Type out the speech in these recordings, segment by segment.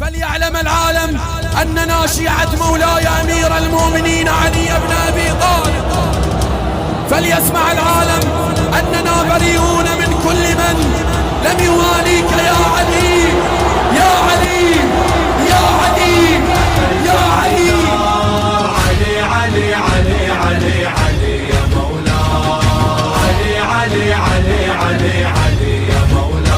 فليعلم العالم أننا شيعة مولاي أمير المؤمنين علي بن أبي طالب. فليسمع العالم أننا بريئون من كل من لم يواليك يا علي يا علي يا علي يا علي. علي علي علي علي علي يا مولاي، علي علي علي علي علي يا مولاي.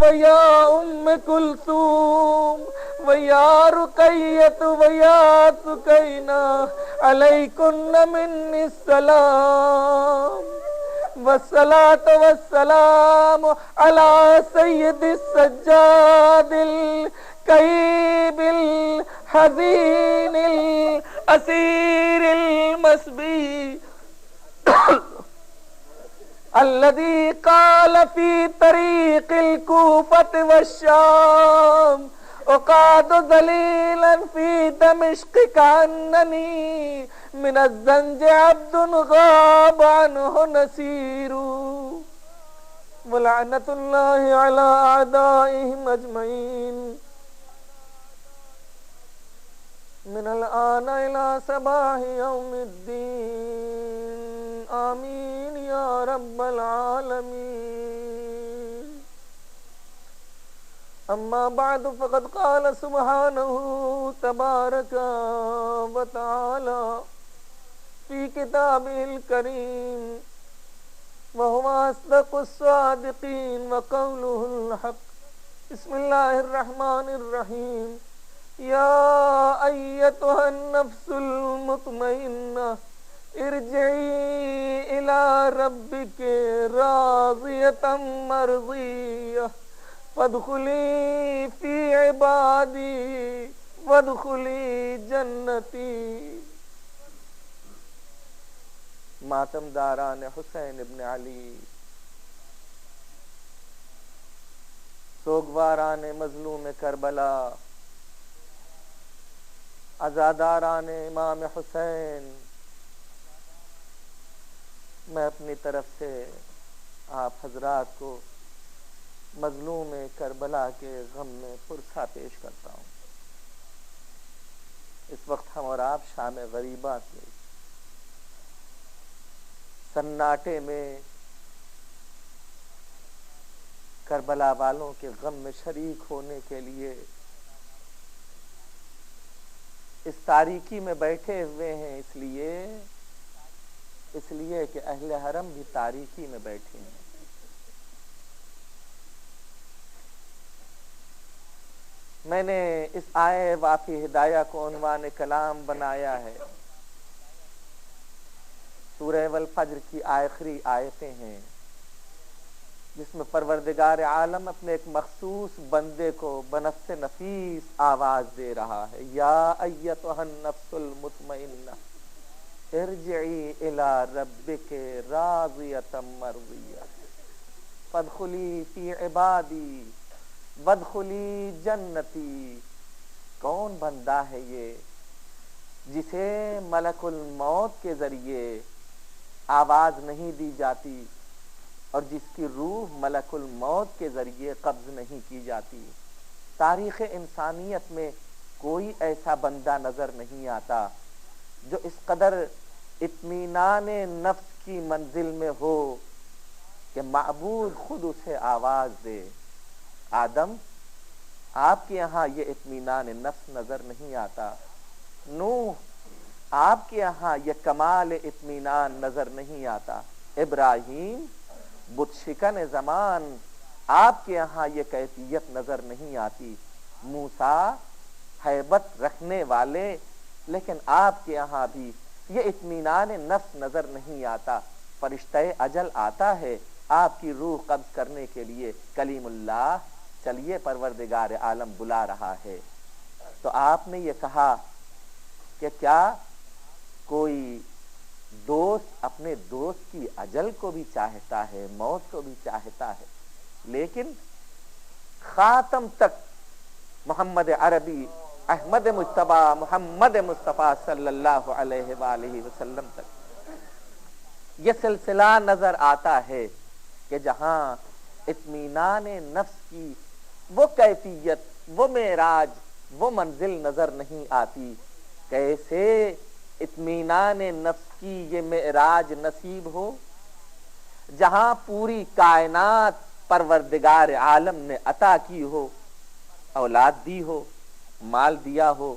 ويا أم كلثوم ويا رقية ويا سكينة عليكن مني السلام، والصلاة والسلام على سيد السجاد الكئيب الحزين الأسير المسبي الذي قال في طريق الكوفة والشام أقعد ذليلا في دمشق كأنني من الزنج عبد غاب عنه نسير، ولعنة الله على أعدائهم أجمعين من الآن إلى صباح يوم الدين، آمين يا رب العالمين. أما بعد فقد قال سبحانه تبارك وتعالى في كتابه الكريم وهو أصدق الصادقين وقوله الحق. بسم الله الرحمن الرحيم. يا أيتها النفس المطمئنة ارجعي إلى ربك راضية مرضية فادخلی فی عبادی وادخلی جنتی. ماتم داران حسین ابن علی، سوگواران مظلوم کربلا، عزاداران امام حسین، میں اپنی طرف سے آپ حضرات کو مظلوم کربلا کے غم میں پرسہ پیش کرتا ہوں. اس وقت ہم اور آپ شام غریبہ کے سناٹے میں کربلا والوں کے غم میں شریک ہونے کے لیے اس تاریکی میں بیٹھے ہوئے ہیں، اس لیے کہ اہل حرم بھی تاریکی میں بیٹھے ہیں. میں نے اس آئے وافی ہدایہ کو عنوان کلام بنایا ہے. سورہ والفجر کی آخری آیتیں ہیں جس میں پروردگار عالم اپنے ایک مخصوص بندے کو بنفس نفیس آواز دے رہا ہے. یا ایتھا النفس المطمئنہ ارجعی الی ربک راضیۃ مرضیہ فادخلی فی عبادی وادخلی جنتی. کون بندہ ہے یہ جسے ملک الموت کے ذریعے آواز نہیں دی جاتی اور جس کی روح ملک الموت کے ذریعے قبض نہیں کی جاتی؟ تاریخ انسانیت میں کوئی ایسا بندہ نظر نہیں آتا جو اس قدر اطمینان نفس کی منزل میں ہو کہ معبود خود اسے آواز دے. آدم، آپ کے یہاں یہ اطمینان نفس نظر نہیں آتا. نوح، آپ کے یہاں یہ کمال اطمینان نظر نہیں آتا. ابراہیم، بت شکن زمان، آپ کے یہاں یہ کیفیت نظر نہیں آتی. موسیٰ، ہیبت رکھنے والے، لیکن آپ کے یہاں بھی یہ اطمینان نفس نظر نہیں آتا. فرشتہ اجل آتا ہے آپ کی روح قبض کرنے کے لیے. کلیم اللہ، چلیے پروردگار عالم بلا رہا ہے. تو آپ نے یہ کہا کہ کیا کوئی دوست اپنے دوست کی اجل کو بھی چاہتا ہے، موت کو بھی چاہتا ہے، لیکن خاتم تک محمد عربی احمد مجتبی محمد مصطفیٰ صلی اللہ علیہ وآلہ وسلم تک یہ سلسلہ نظر آتا ہے کہ جہاں اطمینان نفس کی وہ کیفیت وہ معراج وہ منزل نظر نہیں آتی، کیسے اطمینان نفس کی یہ معراج نصیب ہو جہاں پوری کائنات پروردگار عالم نے عطا کی ہو، اولاد دی ہو، مال دیا ہو،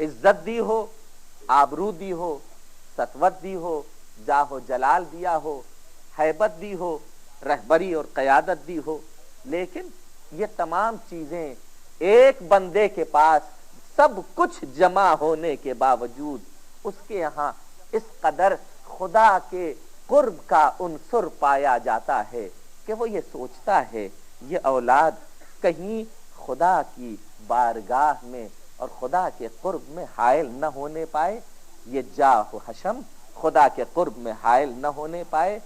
عزت دی ہو، آبرو دی ہو، سطوت دی ہو، جاہ و جلال دیا ہو، ہیبت دی ہو، رہبری اور قیادت دی ہو، لیکن یہ تمام چیزیں ایک بندے کے پاس سب کچھ جمع ہونے کے باوجود اس کے یہاں اس قدر خدا کے قرب کا عنصر پایا جاتا ہے کہ وہ یہ سوچتا ہے یہ اولاد کہیں خدا کی بارگاہ میں اور خدا کے قرب میں حائل نہ ہونے پائے، یہ جاہ و حشم خدا کے قرب میں حائل نہ ہونے پائے،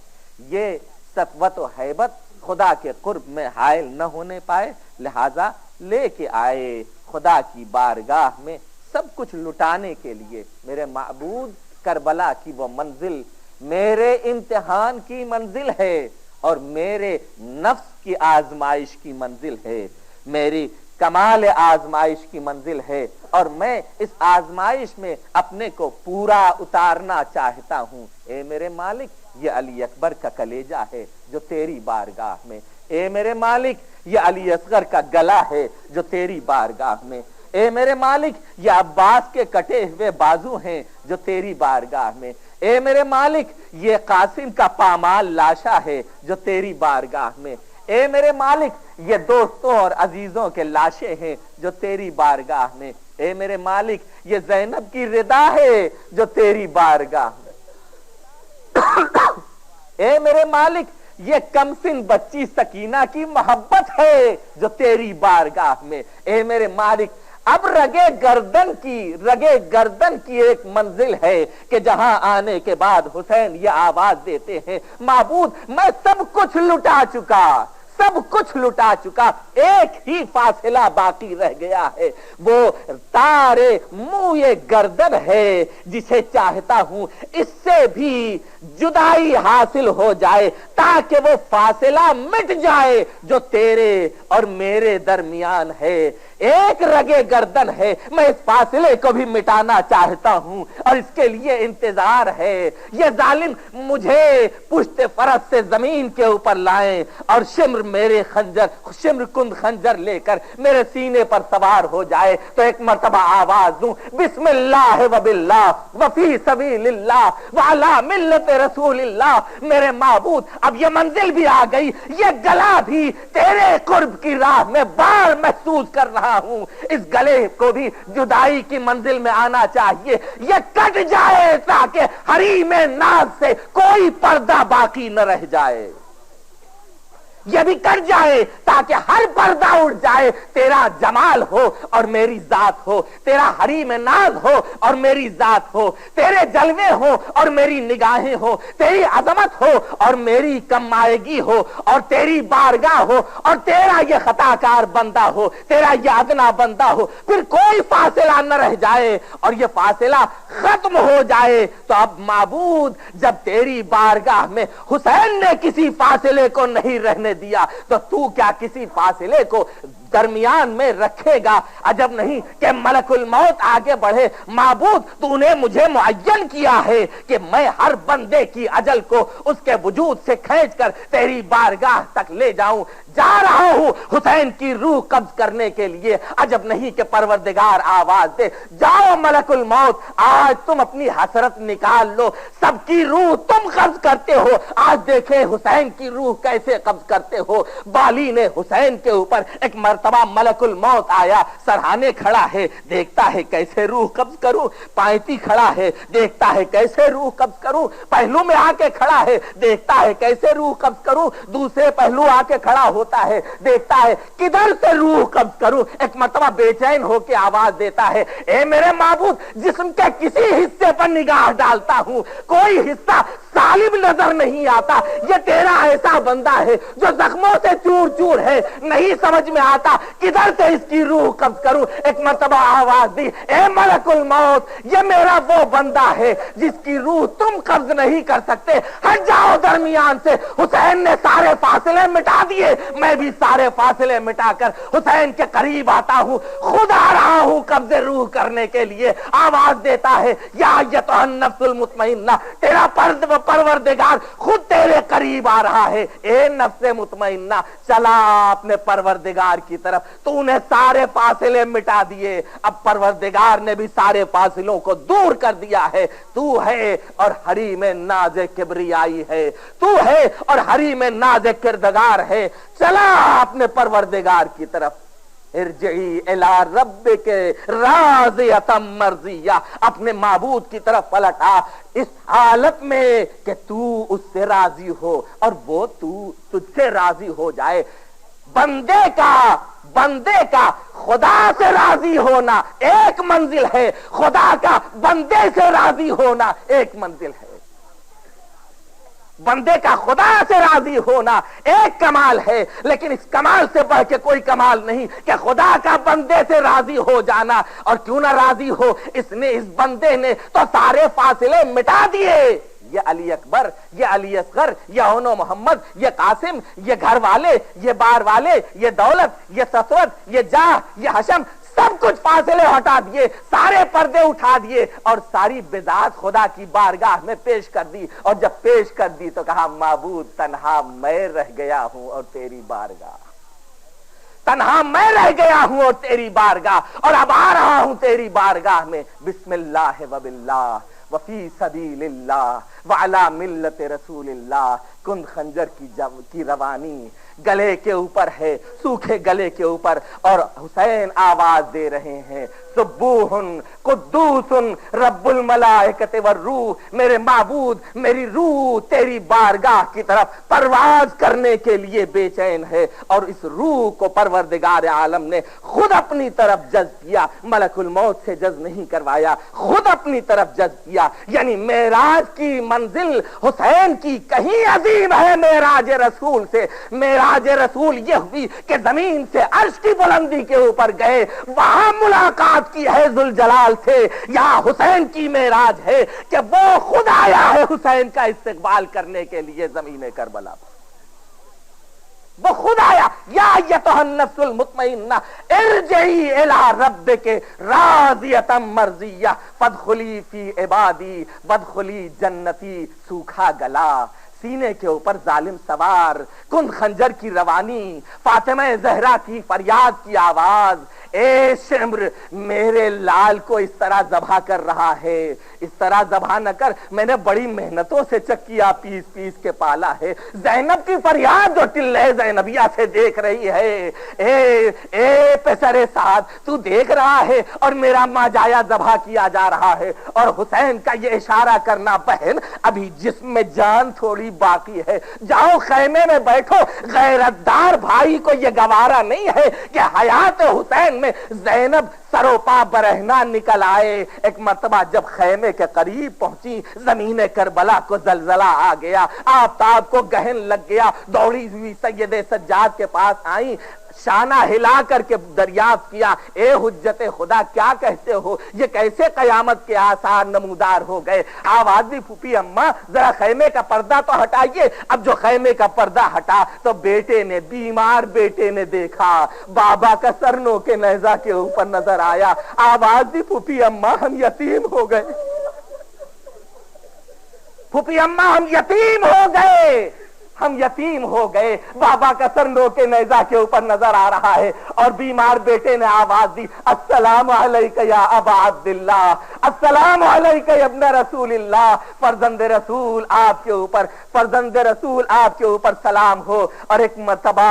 یہ سطوت و ہیبت خدا کے قرب میں حائل نہ ہونے پائے، لہذا لے کے آئے خدا کی بارگاہ میں سب کچھ لٹانے کے لیے۔ میرے معبود کربلا کی وہ منزل میرے امتحان کی منزل ہے اور میرے نفس کی آزمائش کی منزل ہے، میری کمال آزمائش کی منزل ہے، اور میں اس آزمائش میں اپنے کو پورا اتارنا چاہتا ہوں۔ اے میرے مالک یہ علی اکبر کا کلیجہ ہے جو تیری بارگاہ میں، اے میرے مالک یہ علی اصغر کا گلا ہے جو تیری بارگاہ میں، اے میرے مالک یہ عباس کے کٹے ہوئے بازو ہیں جو تیری بارگاہ میں، اے میرے مالک یہ قاسم کا پامال لاشا ہے جو تیری بارگاہ میں، اے میرے مالک یہ دوستوں اور عزیزوں کے لاشیں ہیں جو تیری بارگاہ میں، اے میرے مالک یہ زینب کی ردا ہے جو تیری بارگاہ میں، اے میرے مالک یہ کمسن بچی سکینہ کی محبت ہے جو تیری بارگاہ میں، اے میرے مالک اب رگے گردن کی ایک منزل ہے کہ جہاں آنے کے بعد حسین یہ آواز دیتے ہیں معبود میں سب کچھ لٹا چکا، ایک ہی فاصلہ باقی رہ گیا ہے، وہ تارے موئے گردن ہے جسے چاہتا ہوں اس سے بھی جدائی حاصل ہو جائے تاکہ وہ فاصلہ مٹ جائے جو تیرے اور میرے درمیان ہے، ایک رگے گردن ہے، میں اس فاصلے کو بھی مٹانا چاہتا ہوں اور اس کے لیے انتظار ہے، یہ ظالم مجھے پشت فرس سے زمین کے اوپر لائیں اور شمر کند خنجر لے کر میرے سینے پر سوار ہو جائے تو ایک مرتبہ آواز دوں بسم اللہ و باللہ وفی سبیل اللہ وعلی ملت رسول اللہ۔ میرے معبود اب یہ منزل بھی آ گئی، یہ گلا بھی تیرے قرب کی راہ میں بار محسوس کر رہا ہوں، اس گلے کو بھی جدائی کی منزل میں آنا چاہیے، یہ کٹ جائے تاکہ حریم ناز سے کوئی پردہ باقی نہ رہ جائے، یہ بھی کٹ جائے تاکہ ہر پردہ اٹھ جائے، تیرا جمال ہو اور میری ذات ہو، تیرا حریم ناز ہو اور میری ذات ہو، تیرے جلوے ہو اور میری نگاہیں ہو، تیری عظمت ہو اور میری کمائیگی ہو اور تیری بارگاہ ہو اور تیرا یہ خطا کار بندہ ہو، تیرا یہ ادنا بندہ ہو، پھر کوئی فاصلہ نہ رہ جائے اور یہ فاصلہ ختم ہو جائے تو اب معبود جب تیری بارگاہ میں حسین نے کسی فاصلے کو نہیں رہنے دیا تو تو کیا کسی فاصلے کو درمیان میں رکھے گا؟ عجب نہیں کہ ملک الموت آگے بڑھے، معبود تو نے مجھے معین کیا ہے کہ میں ہر بندے کی اجل کو اس کے وجود سے کھینچ کر تیری بارگاہ تک لے جاؤں، جا رہا ہوں حسین کی روح قبض کرنے کے لیے۔ عجب نہیں کہ پروردگار آواز دے جاؤ ملک الموت آج تم اپنی حسرت نکال لو، سب کی روح تم قبض کرتے ہو، آج دیکھیں حسین کی روح کیسے قبض کرتے ہو۔ بالی نے حسین کے اوپر ایک مرتبہ ملک الموت آیا، سرہانے کھڑا ہے دیکھتا ہے کیسے روح قبض کروں، پائتی کھڑا ہے دیکھتا ہے کیسے روح قبض کروں، پہلو میں آ کے کھڑا ہے دیکھتا ہے کیسے روح قبض کروں، دوسرے پہلو آ کے کھڑا ہوتا ہے دیکھتا ہے کدھر سے روح قبض کروں۔ ایک مرتبہ بے چین ہو کے آواز دیتا ہے اے میرے معبود جسم کے کسی حصے پر نگاہ ڈالتا ہوں کوئی حصہ ظالم نظر نہیں آتا، یہ تیرا ایسا بندہ ہے جو زخموں سے چور چور ہے، نہیں سمجھ میں آتا کدھر سے اس کی روح قبض کروں۔ ایک مرتبہ آواز دی، اے ملک الموت، یہ میرا وہ بندہ ہے جس کی روح تم قبض نہیں کر سکتے، ہٹ جاؤ درمیان سے۔ حسین نے سارے فاصلے مٹا دیے، میں بھی سارے فاصلے مٹا کر حسین کے قریب آتا ہوں، خود آ رہا ہوں قبض روح کرنے کے لیے۔ آواز دیتا ہے، یا ایتھا النفس المطمئنہ، تیرا پروردگار خود تیرے قریب آ رہا ہے۔ اے نفس مطمئنہ، چلا اپنے پروردگار کی طرف، تو نے سارے فاصلے مٹا دیے، اب پروردگار نے بھی سارے فاصلوں کو دور کر دیا ہے۔ تو ہے اور حریم ناز کبریائی ہے، تو ہے اور حریم ناز کردگار ہے، چلا اپنے پروردگار کی طرف۔ ارجعی الی ربک راضیۃ مرضیہ، اپنے معبود کی طرف پلٹا اس حالت میں کہ تو اس سے راضی ہو اور وہ تجھ سے راضی ہو جائے۔ بندے کا خدا سے راضی ہونا ایک منزل ہے، خدا کا بندے سے راضی ہونا ایک منزل ہے۔ بندے کا خدا سے راضی ہونا ایک کمال ہے، لیکن اس کمال سے بڑھ کے کوئی کمال نہیں کہ خدا کا بندے سے راضی ہو جانا۔ اور کیوں نہ راضی ہو، اس بندے نے تو سارے فاصلے مٹا دیے۔ یہ علی اکبر، یہ علی اصغر، یہ اونو محمد، یہ قاسم، یہ گھر والے، یہ بار والے، یہ دولت، یہ سطوت، یہ جاہ، یہ حشم، سب کچھ فاصلے ہٹا دیے، سارے پردے اٹھا دیے اور ساری بذات خدا کی بارگاہ میں پیش کر دی۔ اور جب پیش کر دی تو کہا، معبود تنہا میں رہ گیا ہوں اور تیری بارگاہ، تنہا میں رہ گیا ہوں اور تیری بارگاہ، اور اب آ رہا ہوں تیری بارگاہ میں۔ بسم اللہ و باللہ وفی سبیل اللہ وعلی ملت رسول اللہ۔ کند خنجر کی روانی گلے کے اوپر ہے، سوکھے گلے کے اوپر، اور حسین آواز دے رہے ہیں، سبوح قدوس رب الملائکۃ والروح، میرے معبود، میری روح تیری بارگاہ کی طرف پرواز کرنے کے لیے بے چین ہے۔ اور اس روح کو پروردگار عالم نے خود اپنی طرف جذب کیا، ملک الموت سے جذب نہیں کروایا، خود اپنی طرف جذب کیا۔ یعنی معراج کی منزل حسین کی کہیں عظیم ہے معراج رسول سے۔ معراج رسول یہ ہوئی کہ زمین سے عرش کی بلندی کے اوپر گئے، وہاں ملاقات کی ہے ذوالجلال سے۔ یہاں حسین کی معراج ہے کہ وہ خود آیا ہے حسین کا استقبال کرنے کے لیے زمین کربلا پر، وہ خود آیا۔ یا ایتھا النفس المطمئنہ ارجعی الی ربک راضیۃ مرضیہ فادخلی فی عبادی وادخلی جنتی۔ سوکھا گلا، سینے کے اوپر ظالم سوار، کن خنجر کی روانی، فاطمہ زہرا کی فریاد کی آواز، اے شمر میرے لال کو اس طرح ذبح کر رہا ہے، اس طرح ذبح نہ کر، میں نے بڑی محنتوں سے چکیا پیس پیس کے پالا ہے۔ زینب کی فریاد جو ٹلے زینبیہ سے دیکھ رہی ہے، اے پسر سعد تو دیکھ رہا ہے اور میرا ماجایا ذبح کیا جا رہا ہے۔ اور حسین کا یہ اشارہ کرنا، بہن ابھی جسم میں جان تھوڑی باقی ہے، جاؤ خیمے میں بیٹھو۔ غیرت دار بھائی کو یہ گوارا نہیں ہے کہ حیات حسین میں زینب سروپا برہنہ نکل آئے۔ ایک مرتبہ جب خیمے کے قریب پہنچی، زمین کربلا کو زلزلہ آ گیا، آفتاب کو گہن لگ گیا، دوڑی ہوئی سید سجاد کے پاس آئیں، شانہ ہلا کر کے دریافت کیا، اے حجت خدا کیا کہتے ہو، یہ کیسے قیامت کے آثار نمودار ہو گئے؟ آواز دی، پھوپھی اماں ذرا خیمے کا پردہ تو ہٹائیے۔ اب جو خیمے کا پردہ ہٹا تو بیٹے نے، بیمار بیٹے نے دیکھا، بابا کا سرنوں کے نیزہ کے اوپر نظر آیا۔ آواز دی، پھوپھی اماں ہم یتیم ہو گئے، پھوپھی اماں ہم یتیم ہو گئے، ہم یتیم ہو گئے۔ بابا کا سر نو کے نیزہ کے اوپر نظر آ رہا ہے، اور بیمار بیٹے نے آواز دی، السلام علیکہ یا ابا عبداللہ، السلام علیکہ یا ابن رسول اللہ، فرزند رسول آپ کے اوپر، فرزند رسول آپ کے اوپر سلام ہو۔ اور ایک مرتبہ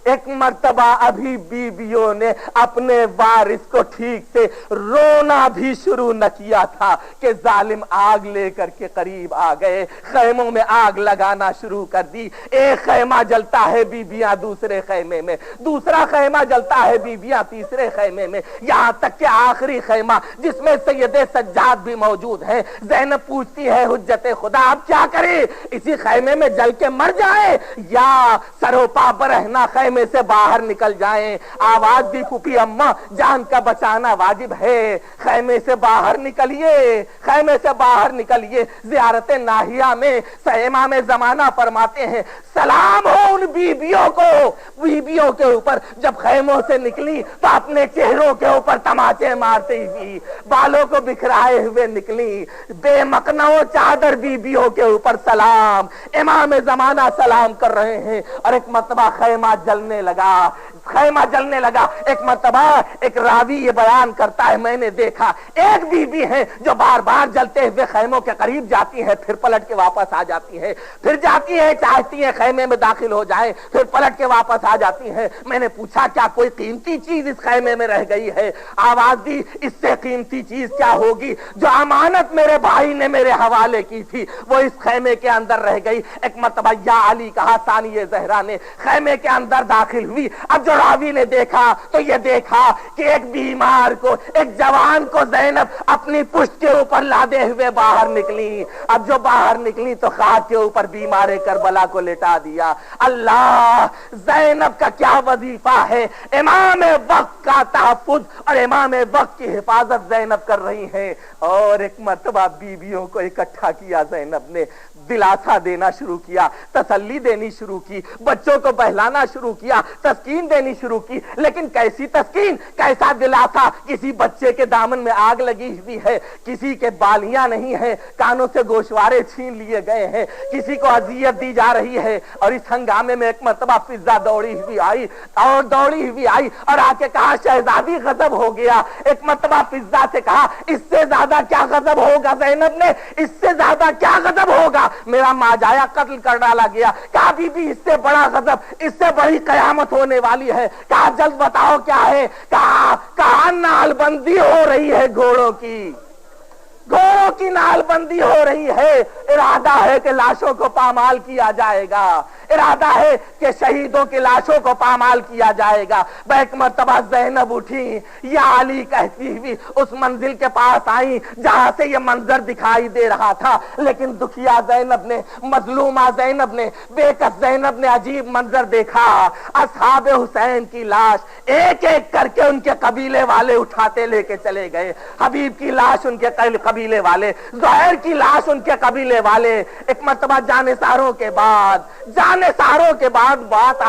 ایک مرتبہ ابھی بیویوں نے اپنے وارث کو ٹھیک سے رونا بھی شروع نہ کیا تھا کہ ظالم آگ لے کر کے قریب آ گئے، خیموں میں آگ لگانا شروع کر دی۔ ایک خیمہ جلتا ہے، بیویاں دوسرے خیمے میں، دوسرا خیمہ جلتا ہے، بیویاں تیسرے خیمے میں، یہاں تک کہ آخری خیمہ جس میں سید سجاد بھی موجود ہے۔ زینب پوچھتی ہے حجت خدا اب کیا کرے، اسی خیمے میں جل کے مر جائے یا سروپا برہنا خیمے سے باہر نکل جائیں؟ آواز دی پھوپھی اماں جان کا بچانا واجب ہے، خیمے سے باہر نکلیے، خیمے سے باہر نکلیے۔ زیارت ناہیہ میں امام زمانہ فرماتے ہیں سلام ہو ان بیبیوں کو، بیبیوں کے اوپر جب خیموں سے نکلی تو اپنے چہروں کے اوپر تماچے مارتے ہوئی، بالوں کو بکھرائے ہوئے نکلی، بے مقنعو چادر بیبیوں کے اوپر سلام، امام زمانہ سلام کر رہے ہیں۔ اور ایک مرتبہ خیمہ جلنے لگا، خیمہ جلنے لگا۔ ایک مرتبہ ایک راوی یہ بیان کرتا ہے میں نے دیکھا ایک بیوی ہے جو بار بار جلتے ہوئے خیموں کے قریب جاتی ہے، پھر پلٹ کے واپس آ جاتی ہے، پھر جاتی ہے، چاہتی ہے خیمے میں داخل ہو جائے، پھر پلٹ کے واپس آ جاتی ہے۔ میں نے پوچھا کیا کوئی قیمتی چیز اس خیمے میں رہ گئی ہے؟ آواز دی اس سے قیمتی چیز کیا ہوگی، جو امانت میرے بھائی نے میرے حوالے کی تھی وہ اس خیمے کے اندر رہ گئی۔ ایک مرتبہ یا علی کہا، ثانیہ زہرا نے خیمے کے اندر داخل ہوئی۔ اب جو راوی نے دیکھا تو یہ دیکھا کہ ایک بیمار کو، ایک جوان کو زینب اپنی پشت کے اوپر لادے ہوئے باہر نکلی۔ اب جو باہر نکلی تو خاک کے اوپر بیمار کربلا کو لٹا دیا۔ اللہ، زینب کا کیا وظیفہ ہے، امام وقت کا تحفظ اور امام وقت کی حفاظت زینب کر رہی ہیں۔ اور ایک مرتبہ بیویوں کو اکٹھا کیا زینب نے، دلاسا دینا شروع کیا، تسلی دینی شروع کی، بچوں کو بہلانا شروع کیا، تسکین دینی شروع کی۔ لیکن کیسی تسکین، کیسا دلاسا؟ کسی بچے کے دامن میں آگ لگی ہوئی ہے، کسی کے بالیاں نہیں ہیں، کانوں سے گوشوارے چھین لیے گئے ہیں، کسی کو اذیت دی جا رہی ہے۔ اور اس ہنگامے میں ایک مرتبہ فضا دوڑی ہوئی آئی اور آ کے کہا شہزادی غضب ہو گیا۔ ایک مرتبہ فضا سے کہا اس سے زیادہ کیا غضب ہوگا؟ زینب نے اس سے زیادہ کیا غضب ہوگا؟ میرا ماجایا قتل کر ڈالا گیا۔ کہا بی بی اس سے بڑا غضب، اس سے بڑی قیامت ہونے والی ہے۔ کہا جلد بتاؤ کیا ہے؟ کہا نال بندی ہو رہی ہے گھوڑوں کی، گھوڑوں کی نال بندی ہو رہی ہے۔ ارادہ ہے کہ لاشوں کو پامال کیا جائے گا، ارادہ ہے کہ شہیدوں کی لاشوں کو پامال کیا جائے گا۔ ایک مرتبہ زینب اٹھی، یا علی کہتی ہوئی اس منزل کے پاس آئی جہاں سے یہ منظر دکھائی دے رہا تھا۔ لیکن دکھیا زینب نے، مظلومہ زینب نے، بے کس زینب نے عجیب منظر دیکھا۔ اصحاب حسین کی لاش ایک ایک کر کے ان کے قبیلے والے اٹھاتے لے کے چلے گئے۔ حبیب کی لاش ان کے قبیلے والے، زہیر کی لاش ان کے قبیلے والے۔ ایک مرتبہ جانے ساروں کے بعد بات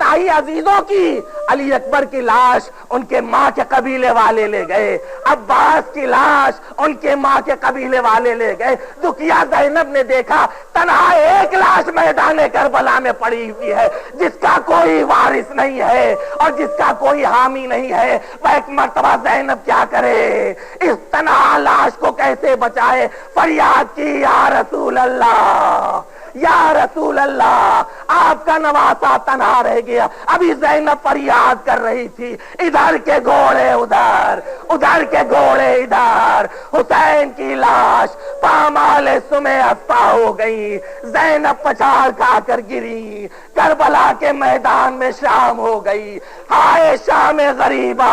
آئی عزیزوں کی، علی اکبر کی لاش ان کے ماں کے قبیلے والے لے گئے، عباس کی لاش ان کے ماں کے قبیلے والے لے گئے۔ دکھیا زینب نے دیکھا تنہا ایک لاش میدان کربلا میں پڑی ہوئی ہے، جس کا کوئی وارث نہیں ہے اور جس کا کوئی حامی نہیں ہے۔ وہ ایک مرتبہ زینب کیا کرے، اس تنہا لاش کو کیسے بچائے؟ فریاد کی یا رسول اللہ، یا رسول اللہ، آپ کا نواسا تنہا رہ گیا۔ ابھی زینب فریاد کر رہی تھی، ادھر کے گھوڑے ادھر، ادھر کے گھوڑے ادھر۔ حسین کی لاش پامال سمے اسپا ہو گئی، زینب پچھاڑ کھا کر گری، کربلا کے میدان میں شام ہو گئی۔ ہائے شام غریبا،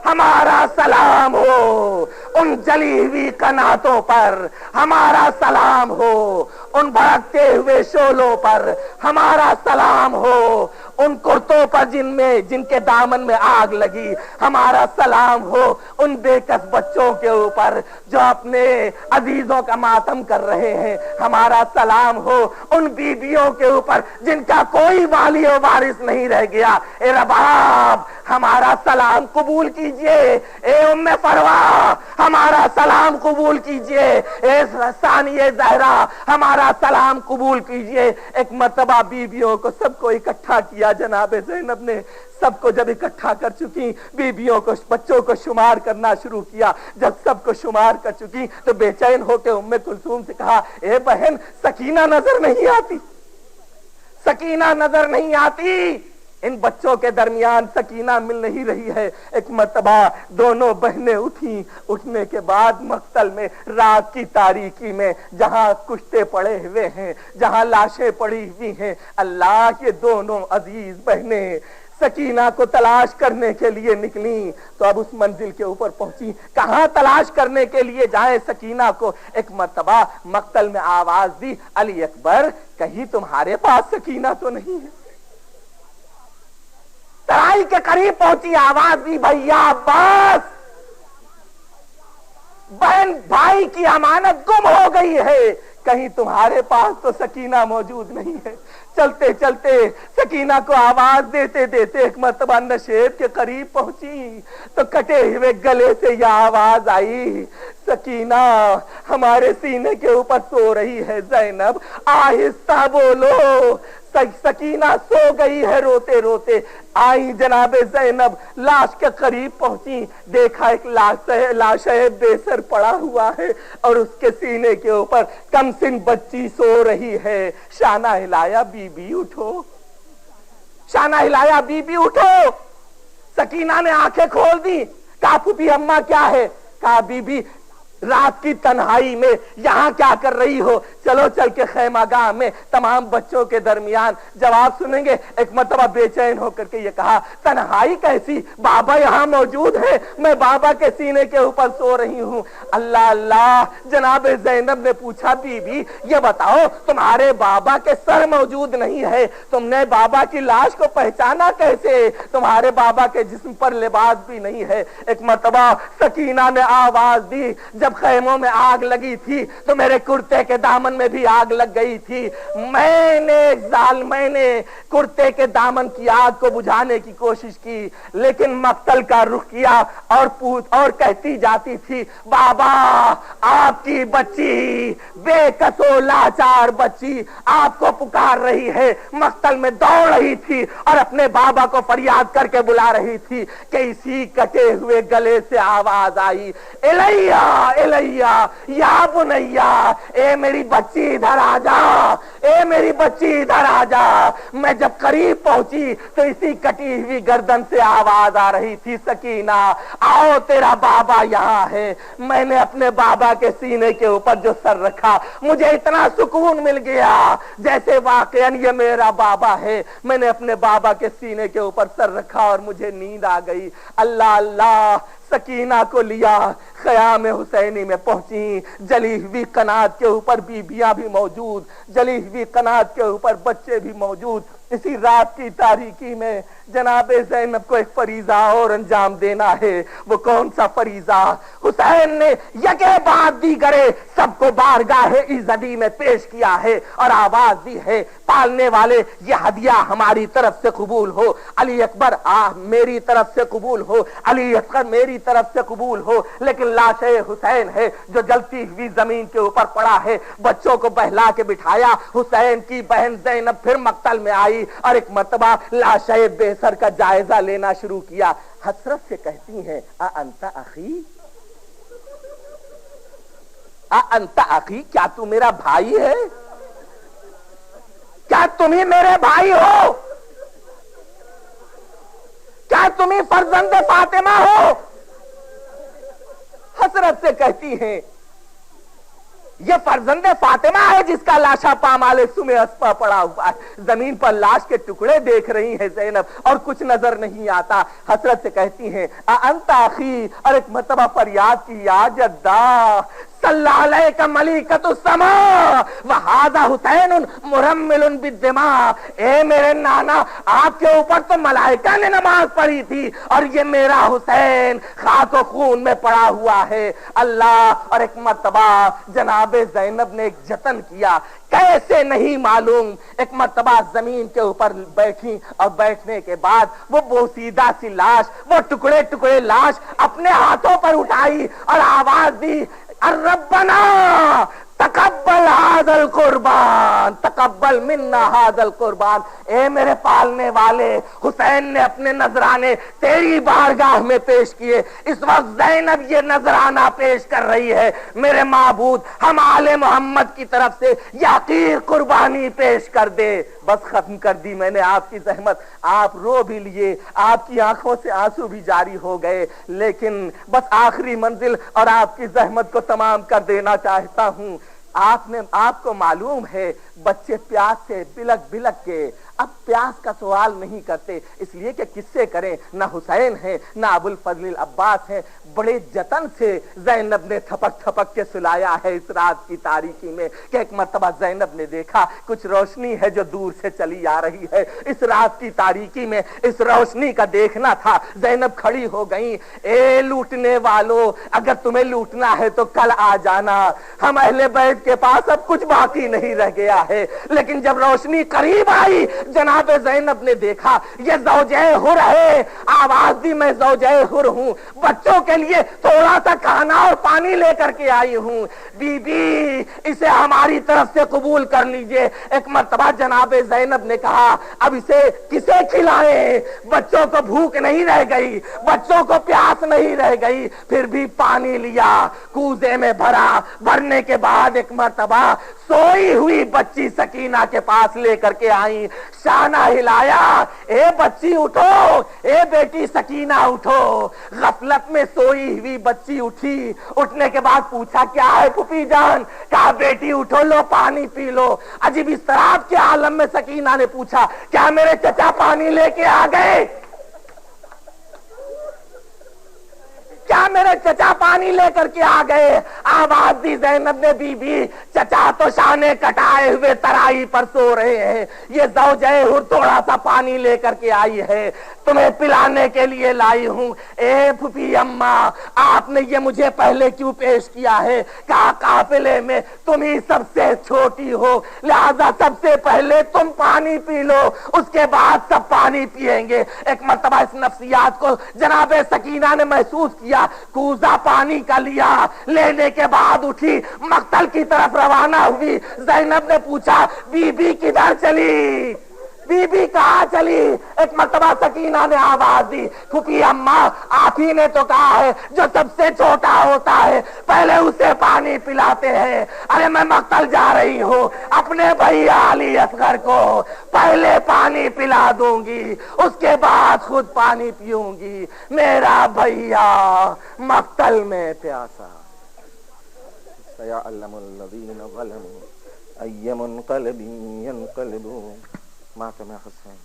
ہمارا سلام ہو ان جلی ہوئی قناتوں پر، ہمارا سلام ہو ان بھڑکتے ہوئے شولوں پر، ہمارا سلام ہو ان کرتوں پر جن کے دامن میں آگ لگی، ہمارا سلام ہو ان بے کس بچوں کے اوپر جو اپنے عزیزوں کا ماتم کر رہے ہیں، ہمارا سلام ہو ان بیویوں کے اوپر جن کا کوئی والی و وارث نہیں رہ گیا۔ اے رباب ہمارا سلام قبول کیجئے، اے ام فروا ہمارا سلام قبول کیجئے، اے ثانیہ زہرا ہمارا سلام قبول کیجئے۔ ایک مرتبہ بیویوں کو سب کو اکٹھا کیا جناب زینب نے، سب کو جب اکٹھا کر چکی، بیویوں کو، بچوں کو شمار کرنا شروع کیا۔ جب سب کو شمار کر چکی تو بے چین ہو کے ام کلثوم سے کہا اے بہن سکینہ نظر نہیں آتی، سکینہ نظر نہیں آتی، ان بچوں کے درمیان سکینہ مل نہیں رہی ہے۔ ایک مرتبہ دونوں بہنیں اٹھیں، اٹھنے کے بعد مقتل میں رات کی تاریکی میں جہاں کشتے پڑے ہوئے ہیں، جہاں لاشیں پڑی ہوئی ہیں، اللہ یہ دونوں عزیز بہنیں سکینہ کو تلاش کرنے کے لیے نکلیں تو اب اس منزل کے اوپر پہنچی، کہاں تلاش کرنے کے لیے جائیں سکینہ کو؟ ایک مرتبہ مقتل میں آواز دی، علی اکبر کہیں تمہارے پاس سکینہ تو نہیں ہے؟ ترائی کے قریب پہنچی، آواز دی، بھیا عباس بہن بھائی کی امانت گم ہو گئی ہے، کہیں تمہارے پاس تو سکینہ موجود نہیں ہے؟ چلتے چلتے سکینہ کو آواز دیتے دیتے ایک مرتبہ نشیب کے قریب پہنچی تو کٹے ہوئے گلے سے یہ آواز آئی، سکینہ ہمارے سینے کے اوپر سو رہی ہے زینب، آہستہ بولو۔ سکینہ سو گئی ہے روتے روتے۔ آئی جناب زینب لاش کے قریب پہنچی، دیکھا ایک لاش بے سر پڑا ہوا ہے اور اس کے سینے کے اوپر کم سن بچی سو رہی ہے۔ شانہ ہلایا، بی بی اٹھو، شانہ ہلایا، بی بی اٹھو۔ سکینہ نے آنکھیں کھول دی، کہا پھوپھی اماں کیا ہے؟ کہا بی بی رات کی تنہائی میں یہاں کیا کر رہی ہو؟ چلو چل کے خیمہ گاہ میں تمام بچوں کے درمیان جواب سنیں گے۔ ایک مرتبہ بے چین ہو کر کے یہ کہا، تنہائی کیسی؟ بابا یہاں موجود ہے، میں بابا کے سینے کے اوپر سو رہی ہوں۔ اللہ اللہ۔ جناب زینب نے پوچھا، بی بی یہ بتاؤ تمہارے بابا کے سر موجود نہیں ہے، تم نے بابا کی لاش کو پہچانا کیسے؟ تمہارے بابا کے جسم پر لباس بھی نہیں ہے۔ ایک مرتبہ سکینہ نے آواز دی، جب خیموں میں آگ لگی تھی تو میرے کرتے کے دامن میں بھی آگ لگ گئی تھی، میں نے کرتے کے دامن کی آگ کو بجھانے کی کوشش کی لیکن مقتل کا رخ کیا اور کہتی جاتی تھی، بابا آپ کی بچی بے کسو لاچار بچی آپ کو پکار رہی ہے۔ مقتل میں دوڑ رہی تھی اور اپنے بابا کو فریاد کر کے بلا رہی تھی کہ اسی کٹے ہوئے گلے سے آواز آئی، الیہ الیہ یا بنیا، اے میری بچی ادھر آ جا، اے میری بچی ادھر آ جا۔ میں جب قریب پہنچی تو اسی کٹی ہوئی گردن سے آواز آ رہی تھی، سکینہ آؤ تیرا بابا یہاں ہے۔ میں نے اپنے بابا کے سینے کے اوپر جو سر رکھا مجھے اتنا سکون مل گیا جیسے واقعاً یہ میرا بابا ہے۔ میں نے اپنے بابا کے سینے کے اوپر سر رکھا اور مجھے نیند آ گئی۔ اللہ اللہ۔ سکینہ کو لیا، خیام حسینی میں پہنچی، جلی ہوئی قنات کے اوپر بیبیاں بھی موجود، جلی ہوئی قنات کے اوپر بچے بھی موجود۔ اسی رات کی تاریکی میں جناب زینب کو ایک فریضہ اور انجام دینا ہے۔ وہ کون سا فریضہ؟ حسین نے یکے بعد دیگرے سب کو بارگاہ عزدی میں پیش کیا ہے اور آواز دی ہے، پالنے والے یہ ہدیہ ہماری طرف سے قبول ہو، علی اکبر میری طرف سے قبول ہو، علی اکبر میری طرف سے قبول ہو، لیکن لاش حسین ہے جو جلتی ہوئی زمین کے اوپر پڑا ہے۔ بچوں کو بہلا کے بٹھایا، حسین کی بہن زینب پھر مقتل میں آئی اور ایک مرتبہ لاش بے سر کا جائزہ لینا شروع کیا۔ حسرت سے کہتی ہیں، انت اخی، انت اخی، کیا تو میرا بھائی ہے؟ کیا تم ہی میرے بھائی ہو؟ کیا تم ہی فرزند فاطمہ ہو؟ حسرت سے کہتی ہیں، یہ فرزند فاطمہ ہے جس کا لاشا پامال سمے اسپا پڑا ہوا ہے۔ زمین پر لاش کے ٹکڑے دیکھ رہی ہیں زینب اور کچھ نظر نہیں آتا۔ حسرت سے کہتی ہیں، انت اخی، اور ایک مرتبہ فریاد کی، یا جدہ صلی علیک ملیکۃ السماء وہذا حسین مرمل بالدماء، اے میرے نانا آپ کے اوپر تو ملائکہ نے نماز پڑھی تھی اور یہ میرا حسین خاک و خون میں پڑا ہوا ہے۔ اللہ۔ اور ایک مرتبہ جناب زینب نے ایک جتن کیا، کیسے نہیں معلوم، ایک مرتبہ زمین کے اوپر بیٹھی اور بیٹھنے کے بعد وہ بوسیدہ سی لاش، وہ ٹکڑے ٹکڑے لاش اپنے ہاتھوں پر اٹھائی اور آواز دی، ربنا تقبل هذا القربان، تقبل منا هذا القربان، اے میرے پالنے والے، حسین نے اپنے نذرانے تیری بارگاہ میں پیش کیے، اس وقت زینب یہ نذرانہ پیش کر رہی ہے، میرے معبود ہم آل محمد کی طرف سے یقین قربانی پیش کر دے۔ بس ختم کر دی میں نے آپ کی زحمت، آپ رو بھی لیے، آپ کی آنکھوں سے آنسو بھی جاری ہو گئے، لیکن بس آخری منزل اور آپ کی زحمت کو تمام کر دینا چاہتا ہوں۔ آپ کو معلوم ہے بچے پیاس سے بلک بلک کے اب پیاس کا سوال نہیں کرتے، اس لیے کہ کس سے کریں، نہ حسین ہے نہ ابو الفضل العباس ہے، بڑے جتن سے زینب نے تھپک تھپک کے سلایا ہے اس رات کی تاریکی میں کہ ایک مرتبہ زینب نے دیکھا کچھ روشنی ہے جو دور سے چلی آ رہی ہے، اس رات کی تاریکی میں اس روشنی کا دیکھنا تھا۔ زینب کھڑی ہو گئی، اے لوٹنے والو، اگر تمہیں لوٹنا ہے تو کل آ جانا، ہم اہل بیت کے پاس اب کچھ باقی نہیں رہ گیا ہے۔ لیکن جب روشنی قریب آئی جناب زینب نے دیکھا یہ زوجہ حر ہے، آواز دی میں زوجہ حر ہوں، بچوں کے لیے تھوڑا سا کھانا اور پانی لے کر کے آئی ہوں، بی بی اسے ہماری طرف سے قبول کر لیجئے۔ ایک مرتبہ جناب زینب نے کہا اب اسے کسے کھلائیں، بچوں کو بھوک نہیں رہ گئی، بچوں کو پیاس نہیں رہ گئی، پھر بھی پانی لیا، کوزے میں بھرا، بھرنے کے بعد ایک مرتبہ سوئی ہوئی بچی سکینہ کے پاس لے کر کے آئی، شانہ ہلایا، اے بچی اٹھو، اے بیٹی سکینہ اٹھو۔ غفلت میں سوئی ہوئی بچی اٹھی، اٹھنے کے بعد پوچھا کیا ہے پھوپھی جان، کہا بیٹی اٹھو لو پانی پی لو۔ عجیب اضطراب کے عالم میں سکینہ نے پوچھا کیا میرے چچا پانی لے کے آ گئے، کیا میرے چچا پانی لے کر کے آ گئے؟ آواز دی زینب نے بی بی چچا تو شانے کٹائے ہوئے ترائی پر سو رہے ہیں، یہ زوجہ حر تھوڑا سا پانی لے کر کے آئی ہے، تمہیں پلانے کے لیے لائی ہوں۔ اے پھوپھی اماں آپ نے یہ مجھے پہلے کیوں پیش کیا ہے؟ کہا قافلے میں تم ہی سب سے چھوٹی ہو، لہذا سب سے پہلے تم پانی پی لو، اس کے بعد سب پانی پیئیں گے۔ ایک مرتبہ اس نفسیات کو جناب سکینہ نے محسوس کیا، کوزہ پانی کا لیا، لینے کے بعد اٹھی مقتل کی طرف روانہ ہوئی۔ زینب نے پوچھا بی بی کدھر چلی، بی بی کہاں چلی؟ ایک مرتبہ سکینہ نے آواز دی پھوپھی اماں آپ ہی نے تو کہا ہے جو سب سے چھوٹا ہوتا ہے پہلے اسے پانی پلاتے ہیں۔ ارے میں مقتل جا رہی ہوں، اپنے بھیا علی اصغر کو پہلے پانی پلا دوں گی، اس کے بعد خود پانی پیوں گی، میرا بھیا مقتل میں پیاسا۔ سيعلم الذين ظلموا أي منقلب ينقلبون معك يا حسين۔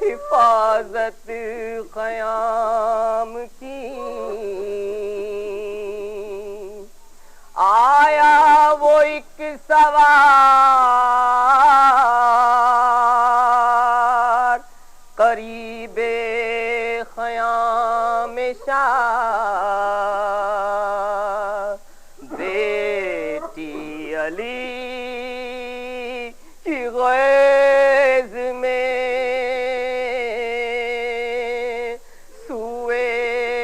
حفاظت قیام کی آیا وہ ایک سوار قریب خیام شاہ، بیٹی علی کی غیظ میں سوئے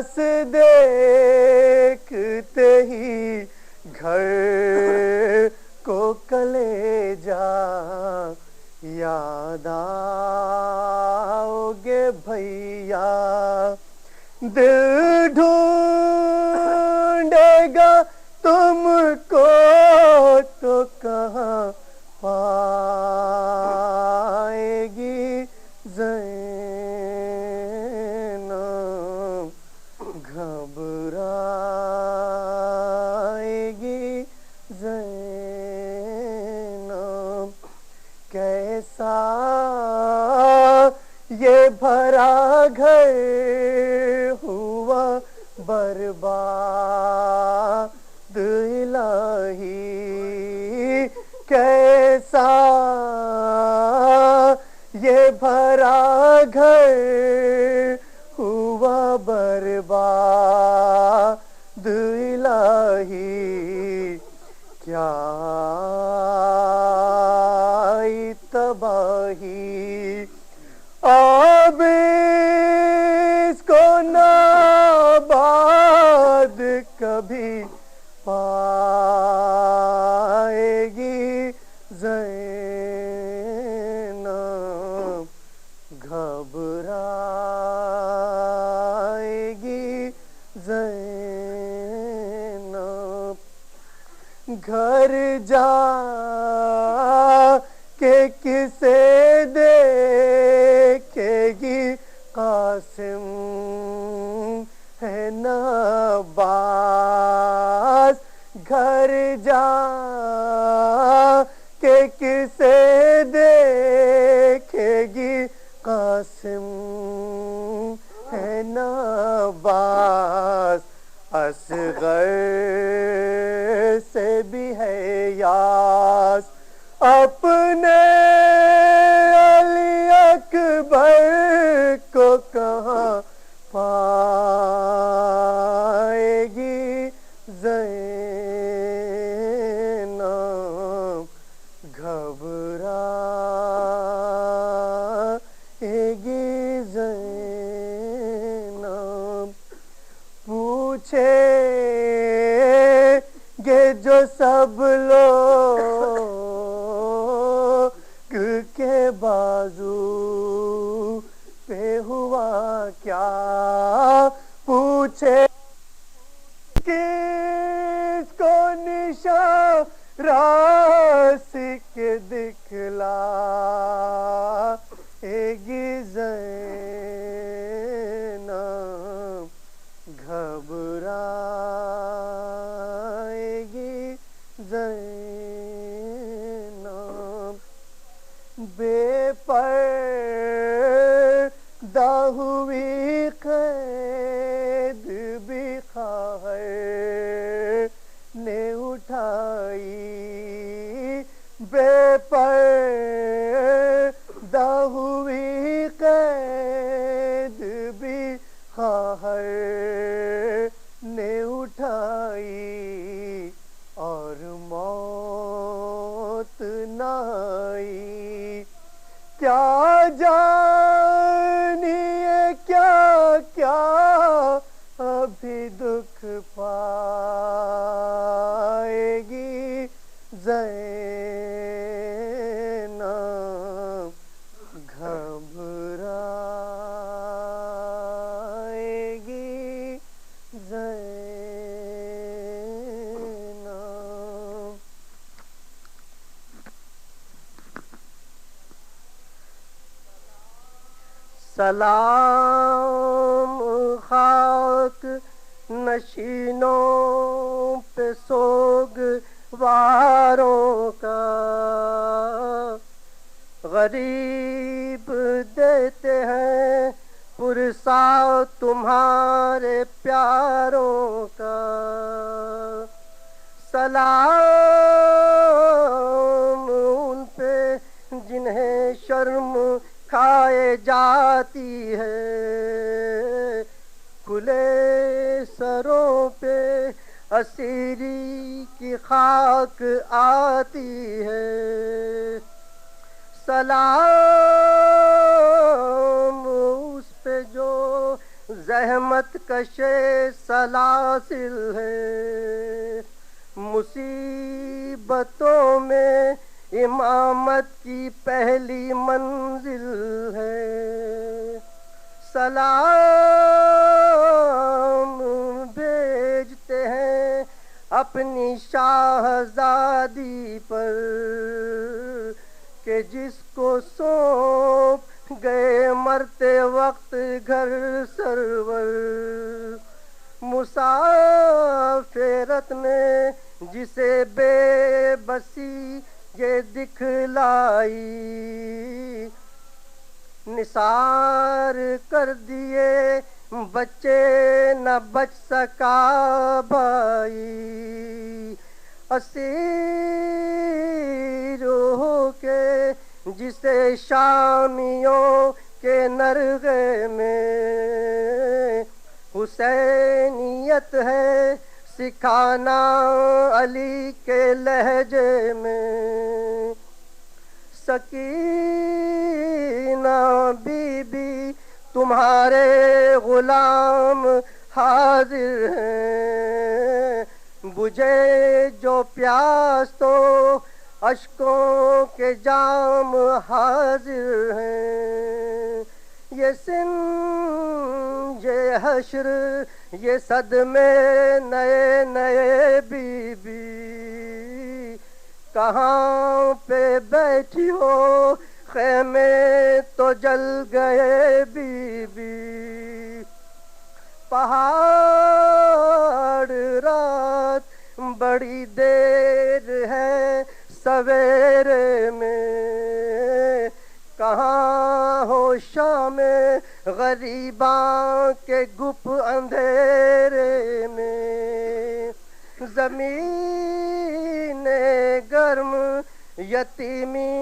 بس دیکھتے ہی گھر کو کلیجا یاد آؤ گے بھیا دل ڈھونڈے گا تم کو تو کہاں پائے گی زینب گھبرائے گی زینب کیسا یہ بھرا گھر ہوا برباد الہی کیسا یہ بھرا گھر ہوا برباد الہی کیا تباہی اب اس کو ناباد کبھی پائے گی زینب گھبرائے گی زینب گھر جا کہ کسے دیکھے گی قاسم ہے نباز گھر جا کہ کسے دیکھے گی قاسم ہے نباز اصغر سے بھی ہے یاس اپنے علی اکبر کو کہاں پائے گی زینب گھبرائے گی زینب پوچھے گے جو سب لوگ کے بازو پہ ہوا کیا پوچھے کس کو نشان راست کے دکھلائے گی زینب گھبرائے گی زینب بے پردہ ہوئی قید بھی خواہر نے اٹھائی بے پردہ ہوئی قید بھی خواہر نے اٹھائی اور موت نہ آئی کیا جانیے کیا کیا ابھی دکھ پائے گی زینب گھبرائے گی زینب سلام خاک نشینوں پہ سوگواروں کا غریب دیتے ہیں پرسا تمہارے پیاروں کا سلام ان پہ جنہیں شرم کھائے جاتی ہے کھلے سروں پہ اسیری کی خاک آتی ہے سلام اس پہ جو زحمت کشے سلاسل ہے، مصیبتوں میں امامت کی پہلی منزل ہے، سلام بھیجتے ہیں اپنی شاہزادی پر کہ جس کو سونپ گئے مرتے وقت گھر سرور، مسافرت نے جسے بے بسی یہ دکھلائی، نثار کر دیے بچے نہ بچ سکا بھائی، اسیر ہو کے جسے شامیوں کے نرغے میں حسینیت ہے سکھانا علی کے لہجے میں، سکینہ بی بی تمہارے غلام حاضر ہیں، بجھے جو پیاس تو اشکوں کے جام حاضر ہیں، یہ سن یہ حشر یہ صدمے نئے نئے بی بی، کہاں پہ بیٹھی ہو خیمے تو جل گئے بی بی، پہاڑ رات بڑی دیر ہے سویرے میں، کہاں ہو شام غریباں کے گپ اندھیرے میں، زمین گرم یتیمی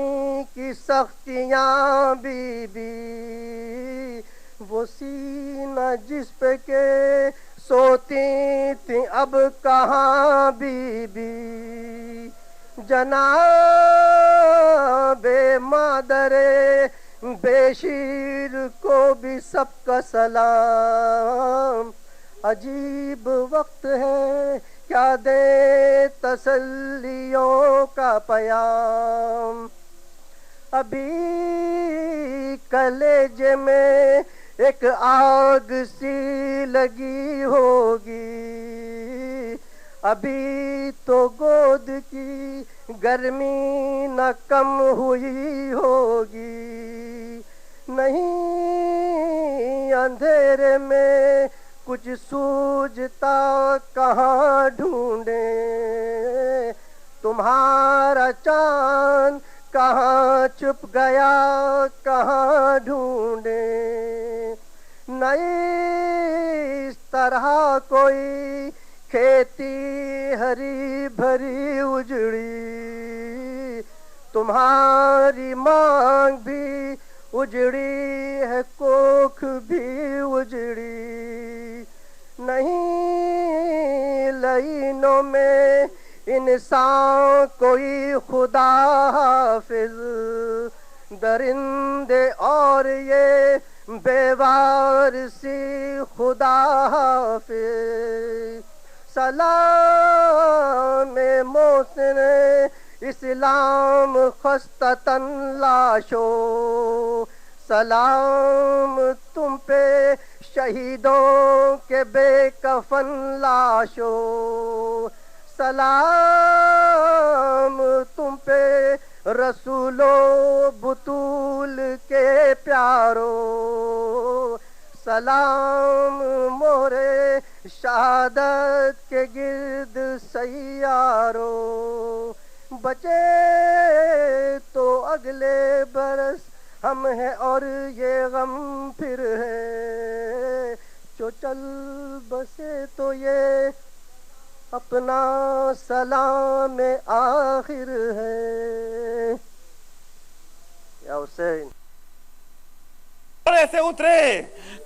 کی سختیاں بی بی، وہ سینہ جس پہ کے سوتی تھی اب کہاں بی بی، جناب مادر بے شیر کو بھی سب کا سلام، عجیب وقت ہے کیا دے تسلیوں کا پیام، ابھی کلیجے میں ایک آگ سی لگی ہوگی، ابھی تو گود کی گرمی نہ کم ہوئی ہوگی، نہیں اندھیرے میں کچھ سوجھتا کہاں ڈھونڈیں، تمہارا چاند کہاں چھپ گیا کہاں ڈھونڈیں، نہیں اس طرح کوئی کھیتی ہری بھری اجڑی، تمہاری مانگ بھی اجڑی ہے کوکھ بھی اجڑی، نہیں لائنوں میں انسان کوئی خدا حافظ، درندے اور یہ بیوار سی خدا حافظ، سلام محسن اسلام خستتاً لاشو، سلام تم پہ شہیدوں کے بے کفن لاشو، سلام تم پہ رسولو بطول کے پیارو، سلام مورے شہادت کے گرد سیارو، بچے تو اگلے برس ہم ہیں اور یہ غم پھر ہے، جو چل بسے تو یہ اپنا سلام آخر ہے، یا حسین سے اترے،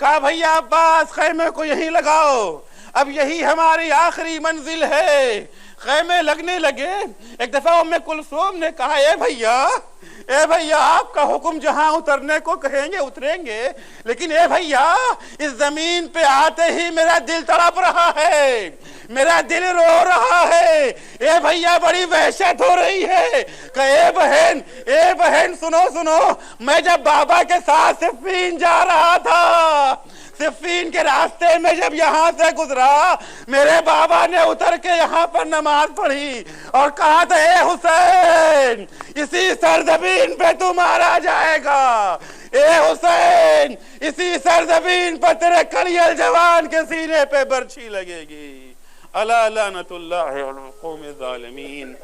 کہا بھیا عباس خیمے کو یہیں لگاؤ، اب یہی ہماری آخری منزل ہے، خیمے لگنے لگے۔ ایک دفعہ ام کلثوم نے کہا اے بھیا آپ کا حکم جہاں اترنے کو کہیں گے اتریں گے، لیکن اے بھیا اس زمین پہ آتے ہی میرا دل تڑپ رہا ہے، میرا دل رو رہا ہے، اے بھیا بڑی وحشت ہو رہی ہے کہ اے بہن سنو، میں جب بابا کے ساتھ صفین جا رہا تھا، صفین کے راستے میں جب یہاں سے گزرا، میرے بابا نے اتر کے یہاں پر نماز پڑھی اور کہا تھا اے حسین اسی سرزمین پہ تو مارا جائے گا، اے حسین اسی سرزمین پر تیرے کلیل جوان کے سینے پہ برچھی لگے گی۔ الا لعنت اللہ علی القوم الظالمین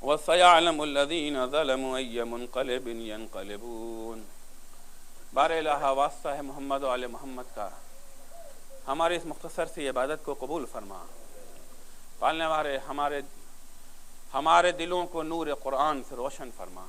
وسيعلم الذين ظلموا أي منقلب ينقلبون۔ بار الہ واسطہ ہے محمد و آل محمد کا، ہماری اس مختصر سی عبادت کو قبول فرما، پالنے والے ہمارے دلوں کو نور قرآن سے روشن فرما۔